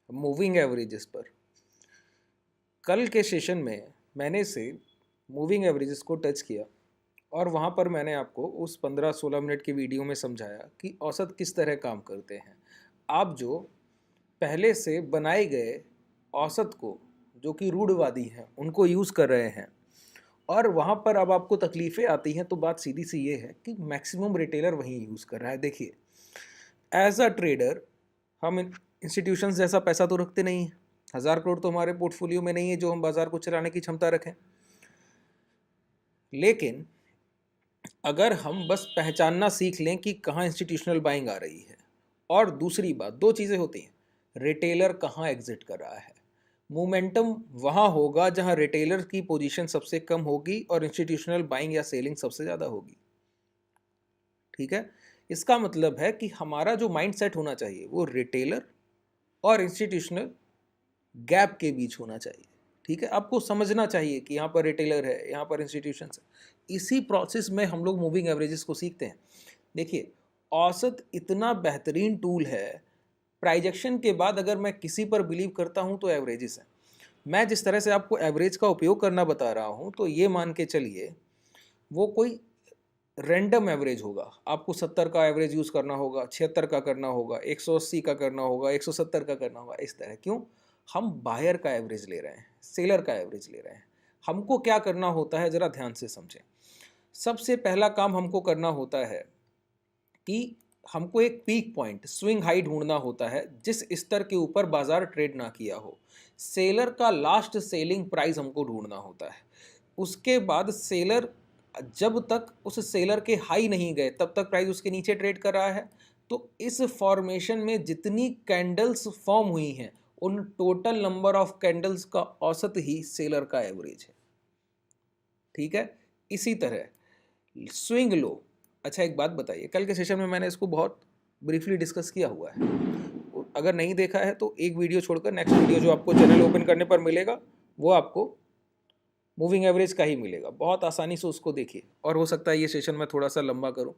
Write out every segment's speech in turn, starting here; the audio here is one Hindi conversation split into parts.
मूविंग एवरेजेस पर। कल के सेशन में मैंने से मूविंग एवरेजेस को टच किया और वहाँ पर मैंने आपको उस 15-16 मिनट की वीडियो में समझाया कि औसत किस तरह काम करते हैं। आप जो पहले से बनाए गए औसत को, जो कि रूढ़वादी हैं, उनको यूज़ कर रहे हैं और वहाँ पर अब आपको तकलीफ़ें आती हैं, तो बात सीधी सी ये है कि मैक्सिमम रिटेलर वहीं यूज़ कर रहा है। देखिए, एज अ ट्रेडर हम इंस्टीट्यूशन जैसा पैसा तो रखते नहीं हैं। 1000 करोड़ तो हमारे पोर्टफोलियो में नहीं है जो हम बाजार को चलाने की क्षमता रखें। लेकिन अगर हम बस पहचानना सीख लें कि कहाँ इंस्टीट्यूशनल बाइंग आ रही है, और दूसरी बात, दो चीज़ें होती हैं, रिटेलर कहाँ एग्जिट कर रहा है। मोमेंटम वहाँ होगा जहाँ रिटेलर की पोजीशन सबसे कम होगी और इंस्टीट्यूशनल बाइंग या सेलिंग सबसे ज़्यादा होगी। ठीक है, इसका मतलब है कि हमारा जो माइंड सेट होना चाहिए वो रिटेलर और इंस्टीट्यूशनल गैप के बीच होना चाहिए। ठीक है, आपको समझना चाहिए कि यहाँ पर रिटेलर है, यहाँ पर इंस्टीट्यूशन है। इसी प्रोसेस में हम लोग मूविंग एवरेजेस को सीखते हैं। देखिए, औसत इतना बेहतरीन टूल है। प्राइजेक्शन के बाद अगर मैं किसी पर बिलीव करता हूँ तो एवरेजेस है। मैं जिस तरह से आपको एवरेज का उपयोग करना बता रहा हूँ, तो ये मान के चलिए वो कोई रैंडम एवरेज होगा। आपको 70 का एवरेज यूज़ करना होगा, 76 का करना होगा, 180 का करना होगा, 170 का करना होगा, इस तरह। क्यों? हम बायर का एवरेज ले रहे हैं, सेलर का एवरेज ले रहे हैं। हमको क्या करना होता है, ज़रा ध्यान से समझें। सबसे पहला काम हमको करना होता है कि हमको एक पीक पॉइंट, स्विंग हाई ढूंढना होता है जिस स्तर के ऊपर बाजार ट्रेड ना किया हो। सेलर का लास्ट सेलिंग प्राइस हमको ढूंढना होता है। उसके बाद सेलर जब तक उस सेलर के हाई नहीं गए तब तक प्राइस उसके नीचे ट्रेड कर रहा है। तो इस फॉर्मेशन में जितनी कैंडल्स फॉर्म हुई हैं, उन टोटल नंबर ऑफ कैंडल्स का औसत ही सेलर का एवरेज है। ठीक है, इसी तरह स्विंग लो। अच्छा, एक बात बताइए, कल के सेशन में मैंने इसको बहुत ब्रीफली डिस्कस किया हुआ है। अगर नहीं देखा है तो एक वीडियो छोड़कर नेक्स्ट वीडियो जो आपको चैनल ओपन करने पर मिलेगा वो आपको मूविंग एवरेज का ही मिलेगा। बहुत आसानी से उसको देखिए। और हो सकता है ये सेशन मैं थोड़ा सा लंबा करूं,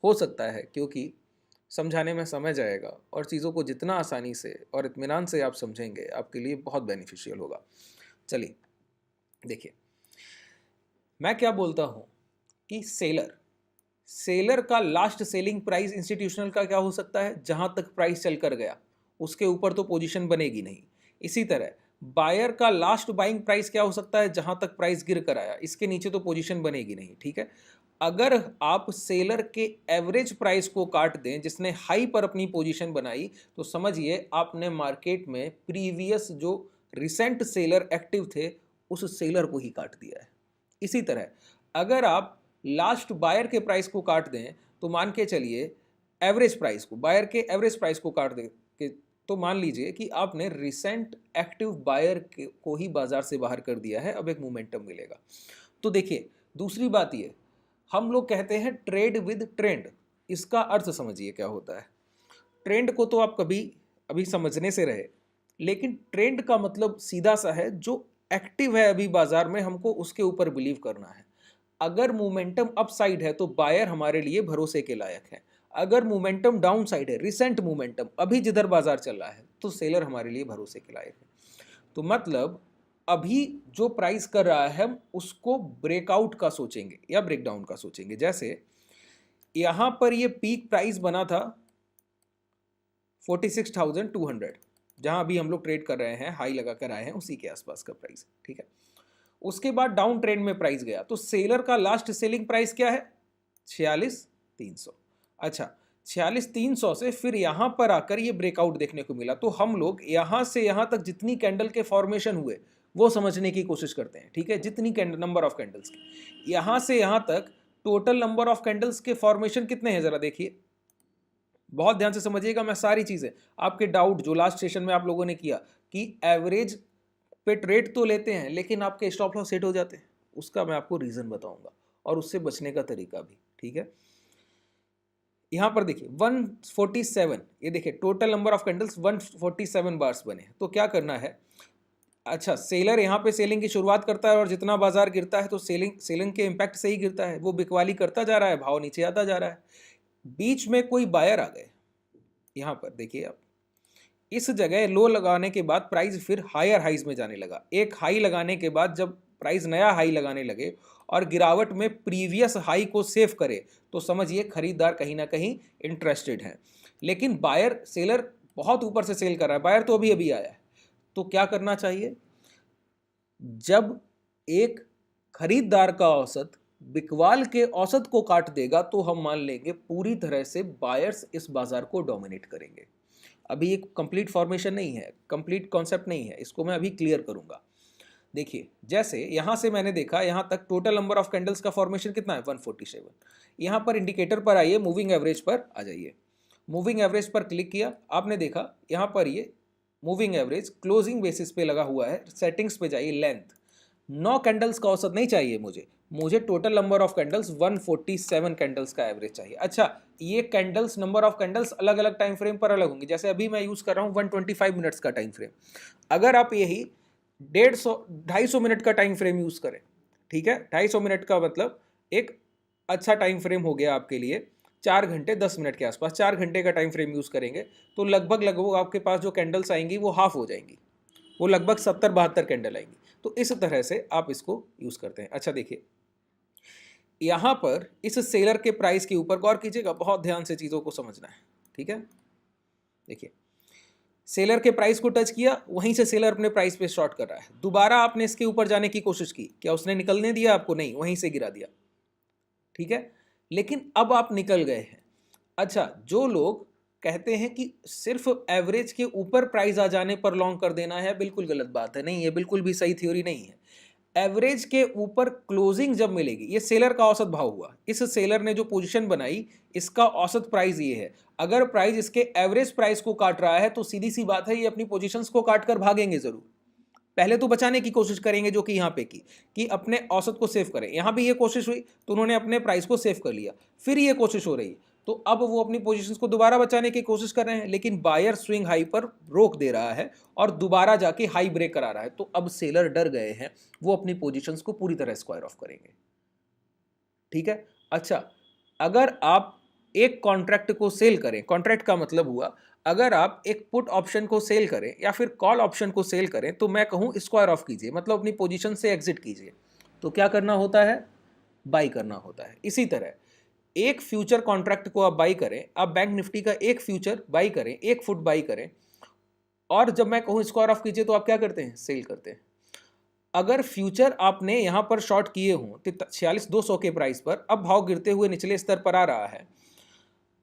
हो सकता है, क्योंकि समझाने में समय जाएगा और चीज़ों को जितना आसानी से और इत्मीनान से आप समझेंगे आपके लिए बहुत बेनिफिशियल होगा। चलिए देखिए, मैं क्या बोलता हूँ कि सेलर का लास्ट सेलिंग प्राइस इंस्टीट्यूशनल का क्या हो सकता है, जहां तक प्राइस चल कर गया उसके ऊपर तो पोजीशन बनेगी नहीं। इसी तरह बायर का लास्ट बाइंग प्राइस क्या हो सकता है, जहां तक प्राइस गिर कर आया इसके नीचे तो पोजीशन बनेगी नहीं। ठीक है, अगर आप सेलर के एवरेज प्राइस को काट दें जिसने हाई पर अपनी पोजीशन बनाई, तो समझिए आपने मार्केट में प्रीवियस जो रिसेंट सेलर एक्टिव थे उस सेलर को ही काट दिया है। इसी तरह अगर आप लास्ट बायर के प्राइस को काट दें, तो मान के चलिए एवरेज प्राइस को, बायर के एवरेज प्राइस को काट दे के, तो मान लीजिए कि आपने रिसेंट एक्टिव बायर को ही बाजार से बाहर कर दिया है। अब एक मोमेंटम मिलेगा। तो देखिए, दूसरी बात ये, हम लोग कहते हैं ट्रेड विद ट्रेंड। इसका अर्थ समझिए क्या होता है। ट्रेंड को तो आप कभी अभी समझने से रहे, लेकिन ट्रेंड का मतलब सीधा सा है, जो एक्टिव है अभी बाजार में हमको उसके ऊपर बिलीव करना है। अगर मोमेंटम अप साइड है तो बायर हमारे लिए भरोसे के लायक है। अगर मोमेंटम डाउन साइड है, रिसेंट मोमेंटम अभी जिधर बाजार चल रहा है, तो सेलर हमारे लिए भरोसे के लायक है। तो मतलब अभी जो प्राइस कर रहा है हम उसको ब्रेकआउट का सोचेंगे या ब्रेकडाउन का सोचेंगे। जैसे यहां पर ये पीक प्राइस बना था 46,200, जहां अभी हम लोग ट्रेड कर रहे हैं, हाई लगा कर आए हैं, उसी के आसपास का प्राइस। ठीक है, उसके बाद डाउन ट्रेंड में प्राइस गया, तो सेलर का लास्ट सेलिंग प्राइस क्या है, 46,300। अच्छा, 46,300 से फिर यहां पर आकर ये ब्रेकआउट देखने को मिला। तो हम लोग यहां से यहां तक जितनी कैंडल के फॉर्मेशन हुए वो समझने की कोशिश करते हैं। ठीक है, जितनी कैंडल, नंबर ऑफ कैंडल्स की, यहां से यहां तक टोटल नंबर ऑफ कैंडल्स के फॉर्मेशन कितने हैं, जरा देखिए, बहुत ध्यान से समझिएगा। मैं सारी चीजें, आपके डाउट जो लास्ट सेशन में आप लोगों ने किया कि एवरेज पे ट्रेड तो लेते हैं लेकिन आपके स्टॉप लॉस सेट हो जाते हैं, उसका मैं आपको रीजन बताऊंगा और उससे बचने का तरीका भी। ठीक है, यहां पर देखिए 147, ये देखिए total number of candles 147 bars बने हैं। तो क्या करना है, अच्छा, सेलर यहाँ पे सेलिंग की शुरुआत करता है और जितना बाजार गिरता है तो सेलिंग के इम्पैक्ट से ही गिरता है, वो बिकवाली करता जा रहा है, भाव नीचे आता जा रहा है। बीच में कोई बायर आ गए, यहाँ पर देखिए आप, इस जगह लो लगाने के बाद प्राइस फिर हायर हाइज में जाने लगा। एक हाई लगाने के बाद जब प्राइस नया हाई लगाने लगे और गिरावट में प्रीवियस हाई को सेव करे तो समझिए खरीदार कहीं ना कहीं इंटरेस्टेड है। लेकिन बायर सेलर बहुत ऊपर से सेल कर रहा है, बायर तो अभी अभी आया है, तो क्या करना चाहिए? जब एक खरीदार का औसत बिकवाल के औसत को काट देगा तो हम मान लेंगे पूरी तरह से बायर्स इस बाजार को डोमिनेट करेंगे। अभी एक कंप्लीट फॉर्मेशन नहीं है, कंप्लीट कॉन्सेप्ट नहीं है, इसको मैं अभी क्लियर करूंगा। देखिए, जैसे यहां से मैंने देखा यहां तक टोटल नंबर ऑफ कैंडल्स का फॉर्मेशन कितना है 147। यहां पर इंडिकेटर पर आइए, मूविंग एवरेज पर आ जाइए। मूविंग एवरेज पर क्लिक किया, आपने देखा यहां पर ये मूविंग एवरेज क्लोजिंग बेसिस पे लगा हुआ है। सेटिंग्स पे जाइए, लेंथ 9 कैंडल्स का औसत नहीं चाहिए मुझे total number of candles 147 candles का एवरेज चाहिए। अच्छा, ये कैंडल्स नंबर ऑफ कैंडल्स अलग अलग टाइम फ्रेम पर अलग होंगे। जैसे अभी मैं यूज कर रहा हूँ 125 मिनट्स का टाइम फ्रेम, अगर आप यही 250 मिनट का टाइम फ्रेम यूज करें, ठीक है, 250 मिनट का मतलब एक अच्छा टाइम फ्रेम हो गया आपके लिए, 4 घंटे 10 मिनट के आसपास 4 घंटे का टाइम फ्रेम यूज करेंगे तो लगभग लगभग आपके पास जो कैंडल्स आएंगी वो हाफ हो जाएंगी, वो लगभग 70-72 कैंडल आएंगी। तो इस तरह से आप इसको यूज करते हैं। अच्छा देखिए, यहां पर इस सेलर के प्राइस के ऊपर गौर कीजिएगा, बहुत ध्यान से चीजों को समझना है, ठीक है। देखिए, सेलर के प्राइस को टच किया, वहीं से सेलर अपने प्राइस पे शॉर्ट कर रहा है। दोबारा आपने इसके ऊपर जाने की कोशिश की, क्या उसने निकलने दिया आपको? नहीं, वहीं से गिरा दिया, ठीक है। लेकिन अब आप निकल गए हैं। अच्छा, जो लोग कहते हैं कि सिर्फ एवरेज के ऊपर प्राइस आ जाने पर लॉन्ग कर देना है, बिल्कुल गलत बात है। नहीं, ये बिल्कुल भी सही थ्योरी नहीं है। एवरेज के ऊपर क्लोजिंग जब मिलेगी, ये सेलर का औसत भाव हुआ, इस सेलर ने जो पोजीशन बनाई इसका औसत प्राइस ये है। अगर प्राइस इसके एवरेज प्राइस को काट रहा है तो सीधी सी बात है ये अपनी पोजीशंस को काट कर भागेंगे जरूर। पहले तो बचाने की कोशिश करेंगे, जो कि यहाँ पे की कि अपने औसत को सेव करें। यहाँ भी ये कोशिश हुई तो उन्होंने अपने प्राइस को सेव कर लिया, फिर ये कोशिश हो रही है तो अब वो अपनी पोजीशंस को दोबारा बचाने की कोशिश कर रहे हैं, लेकिन बायर स्विंग हाई पर रोक दे रहा है और दोबारा जाके हाई ब्रेक करा रहा है। तो अब सेलर डर गए हैं, वो अपनी पोजीशंस को पूरी तरह स्क्वायर ऑफ करेंगे, ठीक है। अच्छा, अगर आप एक कॉन्ट्रैक्ट को सेल करें, कॉन्ट्रैक्ट का मतलब हुआ अगर आप एक पुट ऑप्शन को सेल करें या फिर कॉल ऑप्शन को सेल करें तो मैं कहूं स्क्वायर ऑफ कीजिए, मतलब अपनी पोजीशन से एग्जिट कीजिए। तो क्या करना होता है? बाई करना होता है। इसी तरह एक फ्यूचर कॉन्ट्रैक्ट को आप बाई करें, आप बैंक निफ्टी का एक फ्यूचर बाई करें, एक फुट बाई करें, और जब मैं कहूं स्क्वायर ऑफ कीजिए तो आप क्या करते हैं? सेल करते हैं। अगर फ्यूचर आपने यहां पर शॉर्ट किए हों 46,200 के प्राइस पर, अब भाव गिरते हुए निचले स्तर पर आ रहा है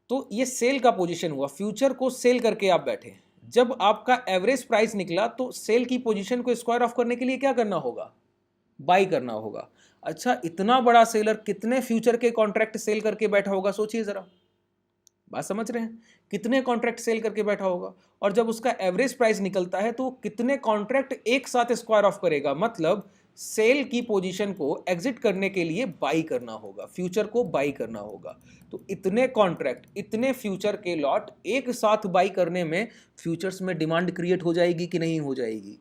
तो ये सेल का पोजीशन हुआ, फ्यूचर को सेल करके आप बैठे। जब आपका एवरेज प्राइस निकला तो सेल की पोजीशन को स्क्वायर ऑफ करने के लिए क्या करना होगा? बाई करना होगा। अच्छा, इतना बड़ा सेलर कितने फ्यूचर के कॉन्ट्रैक्ट सेल करके बैठा होगा? सोचिए जरा, बात समझ रहे हैं? कितने कॉन्ट्रैक्ट सेल करके बैठा होगा, और जब उसका एवरेज प्राइस निकलता है तो कितने कॉन्ट्रैक्ट एक साथ स्क्वायर ऑफ करेगा? मतलब सेल की पोजीशन को एग्जिट करने के लिए बाई करना होगा, फ्यूचर को बाई करना होगा। तो इतने कॉन्ट्रैक्ट, इतने फ्यूचर के लॉट एक साथ बाई करने में फ्यूचर्स में डिमांड क्रिएट हो जाएगी कि नहीं हो जाएगी?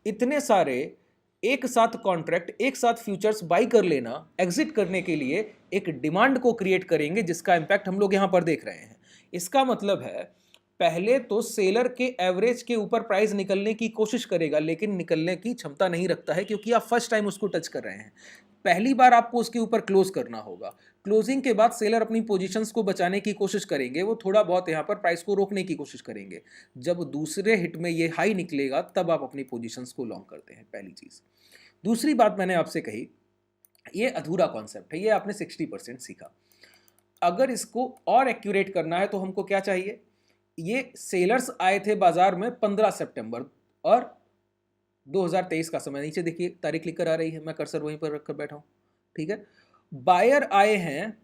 इतने सारे एक साथ कॉन्ट्रैक्ट, एक साथ फ्यूचर्स बाई कर लेना एग्जिट करने के लिए एक डिमांड को क्रिएट करेंगे, जिसका इंपैक्ट हम लोग यहां पर देख रहे हैं। इसका मतलब है पहले तो सेलर के एवरेज के ऊपर प्राइस निकलने की कोशिश करेगा, लेकिन निकलने की क्षमता नहीं रखता है क्योंकि आप फर्स्ट टाइम उसको टच कर रहे हैं। पहली बार आपको उसके ऊपर क्लोज करना होगा। क्लोजिंग के बाद सेलर अपनी पोजीशंस को बचाने की कोशिश करेंगे, वो थोड़ा बहुत यहाँ पर प्राइस को रोकने की कोशिश करेंगे। जब दूसरे हिट में ये हाई निकलेगा तब आप अपनी पोजीशंस को लॉन्ग करते हैं, पहली चीज। दूसरी बात मैंने आपसे कही, ये अधूरा कॉन्सेप्ट है, ये आपने 60% सीखा। अगर इसको और एक्यूरेट करना है तो हमको क्या चाहिए? ये सेलर्स आए थे बाजार में 15 सितंबर और 2023 का समय, नीचे देखिए तारीख लिख कर आ रही है, मैं कर्सर वहीं पर रखकर बैठा हूं, ठीक है। बायर आए हैं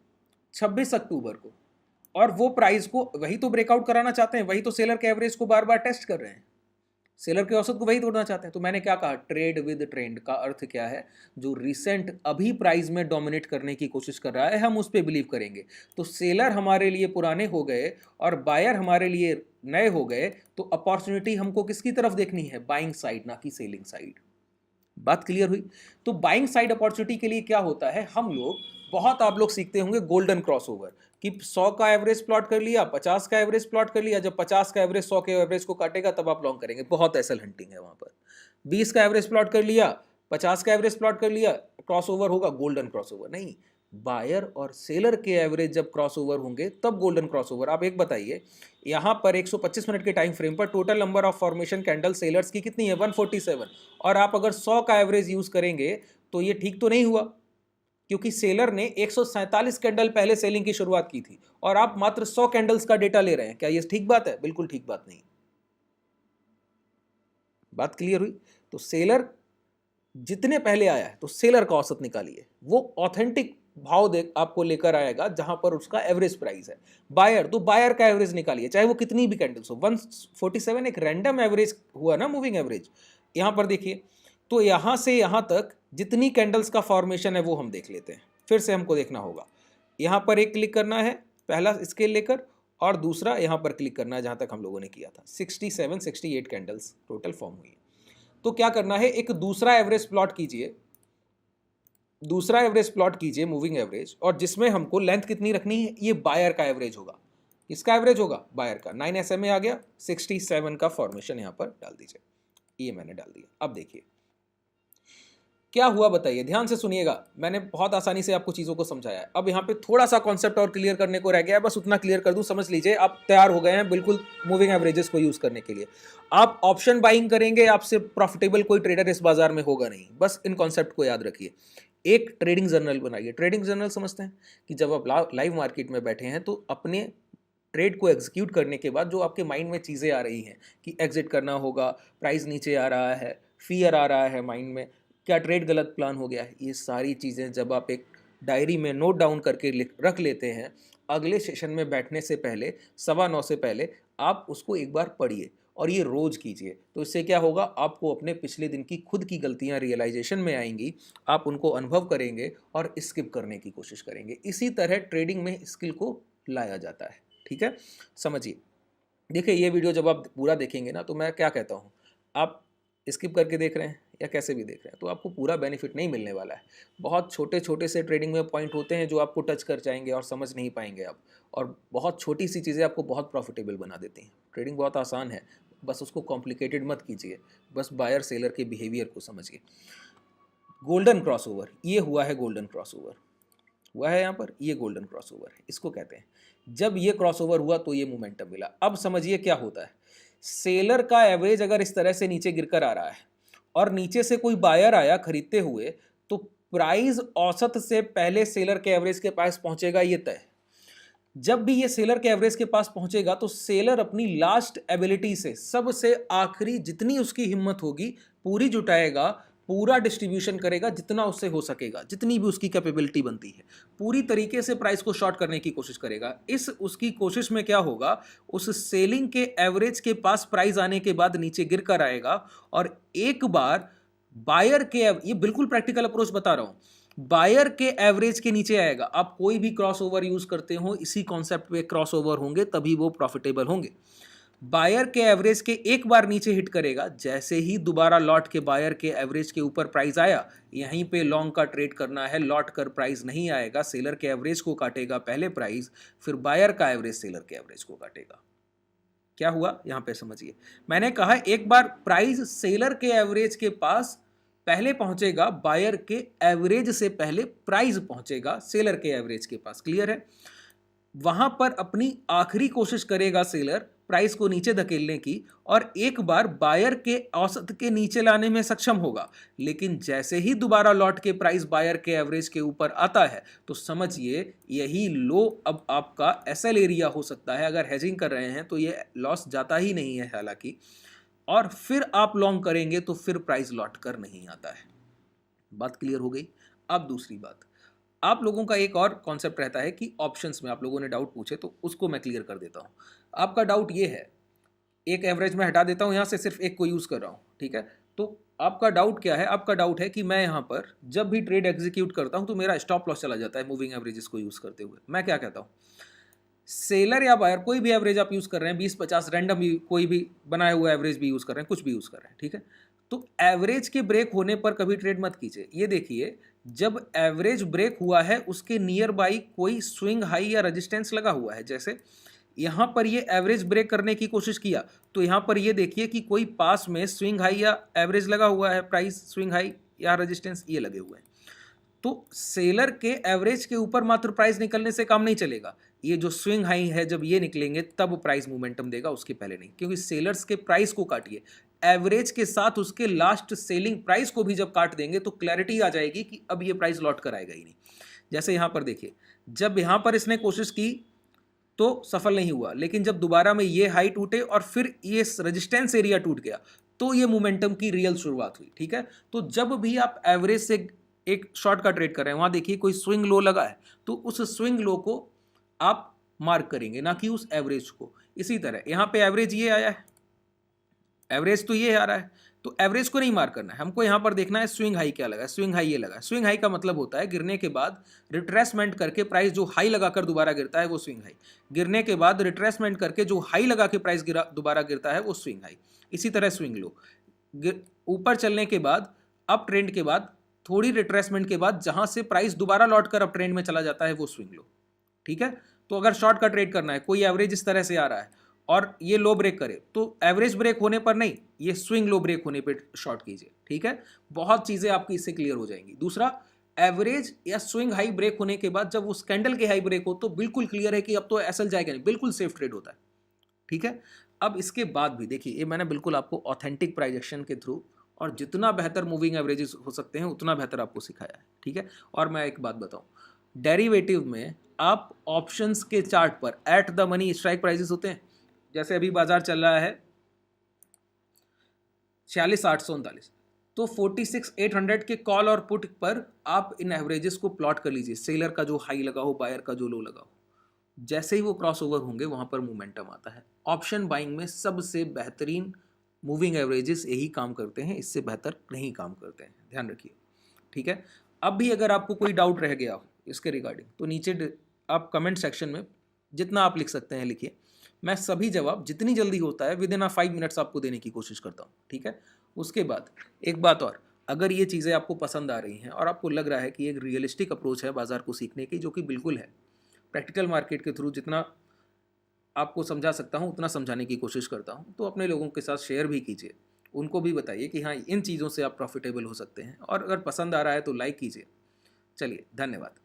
26 अक्टूबर को और वो प्राइस को वही तो ब्रेकआउट कराना चाहते हैं, वही तो सेलर के एवरेज को बार बार टेस्ट कर रहे हैं, सेलर के औसत को वही तोड़ना चाहते हैं। तो मैंने क्या कहा? ट्रेड विद ट्रेंड का अर्थ क्या है? जो रिसेंट अभी प्राइस में डोमिनेट करने की कोशिश कर रहा है हम उस पर बिलीव करेंगे। तो सेलर हमारे लिए पुराने हो गए और बायर हमारे लिए नए हो गए, तो अपॉर्चुनिटी हमको किसकी तरफ देखनी है? बाइंग साइड, ना कि सेलिंग साइड। बात क्लियर हुई? तो बाइंग साइड अपॉर्चुनिटी के लिए क्या होता है, हम लोग बहुत, आप लोग सीखते होंगे गोल्डन क्रॉसओवर, कि 100 का एवरेज प्लॉट कर लिया, 50 का एवरेज प्लॉट कर लिया, जब 50 का एवरेज 100 के एवरेज को काटेगा तब आप लॉन्ग करेंगे। बहुत एसल हंटिंग है वहां पर। 20 का एवरेज प्लॉट कर लिया, 50 का एवरेज प्लॉट कर लिया, क्रॉसओवर होगा, गोल्डन क्रॉसओवर नहीं। बायर और सेलर के एवरेज जब क्रॉसओवर होंगे तब गोल्डन क्रॉसओवर। आप एक बताइए, यहां पर 125 मिनट के टाइम फ्रेम पर total number of formation candle sellers की कितनी है, 147, और आप अगर 100 का एवरेज यूज करेंगे तो ये ठीक तो नहीं हुआ, क्योंकि सेलर ने 147 कैंडल पहले सेलिंग की शुरुआत की थी और आप मात्र 100 कैंडल्स का डेटा ले रहे हैं। क्या ये ठीक बात है? बिल्कुल ठीक बात नहीं। बात क्लियर हुई? तो सेलर जितने पहले आया है तो सेलर का औसत निकालिए, वो ऑथेंटिक भाव दे आपको लेकर आएगा जहां पर उसका एवरेज प्राइस है। बायर, तो बायर का एवरेज निकालिए, चाहे वो कितनी भी कैंडल्स हो। 147 एक रैंडम एवरेज हुआ ना, मूविंग एवरेज। यहां पर देखिए, तो यहां से यहां तक जितनी कैंडल्स का फॉर्मेशन है वो हम देख लेते हैं। फिर से हमको देखना होगा, यहां पर एक क्लिक करना है पहला स्केल लेकर, और दूसरा यहां पर क्लिक करना है जहां तक हम लोगों ने किया था। 67 68 कैंडल्स टोटल फॉर्म हुई। तो क्या करना है, एक दूसरा एवरेज प्लॉट कीजिए, दूसरा एवरेज प्लॉट कीजिए मूविंग एवरेज, और जिसमें हमको लेंथ कितनी रखनी है, ये बायर का एवरेज होगा। किसका एवरेज होगा? बायर का। 9 SMA आ गया, 67 का फॉर्मेशन यहां पर डाल दीजिए, ये मैंने डाल दिया। अब देखिए क्या हुआ, बताइए, ध्यान से सुनिएगा, मैंने बहुत आसानी से आपको चीज़ों को समझाया है। अब यहाँ पे थोड़ा सा कॉन्सेप्ट और क्लियर करने को रह गया है, बस उतना क्लियर कर दूं, समझ लीजिए आप तैयार हो गए हैं बिल्कुल मूविंग एवरेजेस को यूज़ करने के लिए। आप ऑप्शन बाइंग करेंगे, आपसे प्रॉफिटेबल कोई ट्रेडर इस बाजार में होगा नहीं। बस इन कॉन्सेप्ट को याद रखिए। एक ट्रेडिंग जर्नल बनाइए। ट्रेडिंग जर्नल समझते हैं कि जब आप लाइव मार्केट में बैठे हैं तो अपने ट्रेड को एग्जीक्यूट करने के बाद जो आपके माइंड में चीज़ें आ रही हैं कि एग्जिट करना होगा, प्राइस नीचे आ रहा है, फियर आ रहा है माइंड में, क्या ट्रेड गलत प्लान हो गया है, ये सारी चीज़ें जब आप एक डायरी में नोट डाउन करके रख लेते हैं, अगले सेशन में बैठने से पहले 9:15 से पहले आप उसको एक बार पढ़िए, और ये रोज़ कीजिए। तो इससे क्या होगा, आपको अपने पिछले दिन की खुद की गलतियां रियलाइजेशन में आएंगी, आप उनको अनुभव करेंगे और स्किप करने की कोशिश करेंगे। इसी तरह ट्रेडिंग में स्किल को लाया जाता है। ठीक है, समझिए। देखिए, ये वीडियो जब आप पूरा देखेंगे ना, तो मैं क्या कहता हूँ, आप स्किप करके देख रहे हैं या कैसे भी देख रहे हैं, तो आपको पूरा बेनिफिट नहीं मिलने वाला है। बहुत छोटे छोटे से ट्रेडिंग में पॉइंट होते हैं जो आपको टच कर जाएंगे और समझ नहीं पाएंगे आप, और बहुत छोटी सी चीज़ें आपको बहुत प्रॉफिटेबल बना देती हैं। ट्रेडिंग बहुत आसान है, बस उसको कॉम्प्लिकेटेड मत कीजिए, बस बायर सेलर के बिहेवियर को समझिए। गोल्डन क्रॉसओवर, ये हुआ है गोल्डन क्रॉसओवर, हुआ है यहाँ पर, ये गोल्डन क्रॉसओवर है, इसको कहते हैं। जब ये क्रॉसओवर हुआ तो ये मोमेंटम मिला। अब समझिए क्या होता है, सेलर का एवरेज अगर इस तरह से नीचे गिरकर आ रहा है और नीचे से कोई बायर आया खरीदते हुए, तो प्राइस औसत से पहले सेलर के एवरेज के पास पहुंचेगा, ये तय। जब भी ये सेलर के एवरेज के पास पहुंचेगा तो सेलर अपनी लास्ट एबिलिटी से, सबसे आखिरी जितनी उसकी हिम्मत होगी पूरी जुटाएगा, पूरा डिस्ट्रीब्यूशन करेगा जितना उससे हो सकेगा, जितनी भी उसकी कैपेबिलिटी बनती है, पूरी तरीके से प्राइस को शॉर्ट करने की कोशिश करेगा। इस उसकी कोशिश में क्या होगा, उस सेलिंग के एवरेज के पास प्राइस आने के बाद नीचे गिर कर आएगा, और एक बार बायर के, ये बिल्कुल प्रैक्टिकल अप्रोच बता रहा हूं, बायर के एवरेज के नीचे आएगा। आप कोई भी क्रॉसओवर यूज करते हो, इसी कॉन्सेप्ट पे क्रॉसओवर होंगे तभी वो प्रॉफिटेबल होंगे। बायर के एवरेज के एक बार नीचे हिट करेगा, जैसे ही दोबारा लौट के बायर के एवरेज के ऊपर प्राइस आया, यहीं पे लॉन्ग का ट्रेड करना है। लौट कर प्राइस नहीं आएगा, सेलर के एवरेज को काटेगा पहले प्राइस, फिर बायर का एवरेज सेलर के एवरेज को काटेगा। क्या हुआ यहां पे समझिए, मैंने कहा एक बार प्राइस सेलर के एवरेज के पास पहले पहुंचेगा, बायर के एवरेज से पहले प्राइस पहुंचेगा सेलर के एवरेज के पास। क्लियर है? वहां पर अपनी आखिरी कोशिश करेगा सेलर प्राइस को नीचे धकेलने की, और एक बार बायर के औसत के नीचे लाने में सक्षम होगा, लेकिन जैसे ही दोबारा लौट के प्राइस बायर के एवरेज के ऊपर आता है तो समझिए यही लो अब आपका एसएल एरिया हो सकता है। अगर हेजिंग कर रहे हैं तो ये लॉस जाता ही नहीं है हालांकि, और फिर आप लॉन्ग करेंगे तो फिर प्राइस लौट कर नहीं आता है। बात क्लियर हो गई? अब दूसरी बात, आप लोगों का एक और कॉन्सेप्ट रहता है कि ऑप्शंस में आप लोगों ने डाउट पूछे, तो उसको मैं क्लियर कर देता हूं। आपका डाउट ये है, एक एवरेज में हटा देता हूं, यहां से सिर्फ एक को यूज कर रहा हूं, ठीक है? तो आपका डाउट क्या है? आपका डाउट है कि मैं यहां पर जब भी ट्रेड एग्जीक्यूट करता हूं तो मेरा स्टॉप लॉस चला जाता है मूविंग एवरेजेस को यूज करते हुए। मैं क्या कहता हूं, सेलर या बायर कोई भी एवरेज आप यूज़ कर रहे हैं, 20-50 रैंडम भी कोई भी बनाया हुआ एवरेज भी यूज़ कर रहे हैं, कुछ भी यूज़ कर रहे हैं, ठीक है। तो एवरेज के ब्रेक होने पर कभी ट्रेड मत कीजिए। ये देखिए, जब एवरेज ब्रेक हुआ है उसके नियर बाई कोई स्विंग हाई या रेजिस्टेंस लगा हुआ है, जैसे यहाँ पर ये एवरेज ब्रेक करने की कोशिश किया, तो यहाँ पर ये देखिए कि कोई पास में स्विंग हाई या एवरेज लगा हुआ है, प्राइस स्विंग हाई या रेजिस्टेंस ये लगे हुए हैं। तो सेलर के एवरेज के ऊपर मात्र प्राइस निकलने से काम नहीं चलेगा। ये जो स्विंग हाई है जब ये निकलेंगे तब प्राइस मोमेंटम देगा, उसके पहले नहीं। क्योंकि सेलर्स के प्राइस को काटिए, एवरेज के साथ उसके लास्ट सेलिंग प्राइस को भी जब काट देंगे तो क्लैरिटी आ जाएगी कि अब ये प्राइस लौट कर आएगा ही नहीं। जैसे यहाँ पर देखिए, जब यहाँ पर इसने कोशिश की तो सफल नहीं हुआ, लेकिन जब दोबारा में ये हाई टूटे और फिर ये रेजिस्टेंस एरिया टूट गया तो ये मोमेंटम की रियल शुरुआत हुई, ठीक है। तो जब भी आप एवरेज से एक शॉर्ट का ट्रेड कर रहे हैं, वहां देखिए कोई स्विंग लो लगा है, तो उस स्विंग लो को आप मार्क करेंगे, ना कि उस एवरेज को। इसी तरह यहाँ पे एवरेज ये आया है, एवरेज तो ये आ रहा है, तो एवरेज को नहीं मार्क करना है हमको। यहाँ पर देखना है स्विंग हाई क्या लगा है, स्विंग हाई ये लगा है। स्विंग हाई का मतलब होता है गिरने के बाद रिट्रेसमेंट करके प्राइस जो हाई लगाकर दोबारा गिरता है वो स्विंग हाई, गिरने के बाद रिट्रेसमेंट करके जो हाई लगा के प्राइस दोबारा गिरता है वो स्विंग हाई। इसी तरह स्विंग लो, ऊपर चलने के बाद अप ट्रेंड के बाद थोड़ी रिट्रेसमेंट के बाद जहां से प्राइस दोबारा लौट कर अप ट्रेंड में चला जाता है वो स्विंग लो, ठीक है। तो अगर शॉर्ट का ट्रेड करना है, कोई एवरेज इस तरह से आ रहा है और ये लो ब्रेक करे, तो एवरेज ब्रेक होने पर नहीं, ये स्विंग लो ब्रेक होने पे शॉर्ट कीजिए, ठीक है। बहुत चीजें आपकी इससे क्लियर हो जाएंगी। दूसरा, एवरेज या स्विंग हाई ब्रेक होने के बाद जब उस कैंडल के हाई ब्रेक हो तो बिल्कुल क्लियर है कि अब तो एसएल जाएगा नहीं, बिल्कुल सेफ ट्रेड होता है, ठीक है। अब इसके बाद भी देखिए, ये मैंने बिल्कुल आपको ऑथेंटिक प्राइस एक्शन के थ्रू और जितना बेहतर मूविंग एवरेजेस हो सकते हैं उतना बेहतर आपको सिखाया है, ठीक है। और मैं एक बात बताऊं, डेरिवेटिव में आप ऑप्शंस के चार्ट पर at the money strike prices होते हैं। जैसे अभी बाजार चल रहा है 46,839, तो 46,800 के कॉल और पुट पर आप इन एवरेजेस को प्लॉट कर लीजिए, सेलर का जो हाई लगा हो, बायर का जो लो लगा हो। जैसे ही वो क्रॉस ओवर होंगे वहां पर मोमेंटम आता है। ऑप्शन बाइंग में सबसे बेहतरीन मूविंग एवरेजेस यही काम करते हैं, इससे बेहतर नहीं काम करते हैं, ध्यान रखिए, ठीक है। अब भी अगर आपको कोई डाउट रह गया हो इसके रिगार्डिंग तो नीचे आप कमेंट सेक्शन में जितना आप लिख सकते हैं लिखिए, मैं सभी जवाब जितनी जल्दी होता है विद इन 5 मिनट्स आपको देने की कोशिश करता हूँ, ठीक है। उसके बाद एक बात और, अगर ये चीज़ें आपको पसंद आ रही हैं और आपको लग रहा है कि एक रियलिस्टिक अप्रोच है बाजार को सीखने की, जो कि बिल्कुल है, प्रैक्टिकल मार्केट के थ्रू जितना आपको समझा सकता हूँ उतना समझाने की कोशिश करता हूँ, तो अपने लोगों के साथ शेयर भी कीजिए, उनको भी बताइए कि हाँ इन चीज़ों से आप प्रॉफिटेबल हो सकते हैं, और अगर पसंद आ रहा है तो लाइक कीजिए। चलिए, धन्यवाद।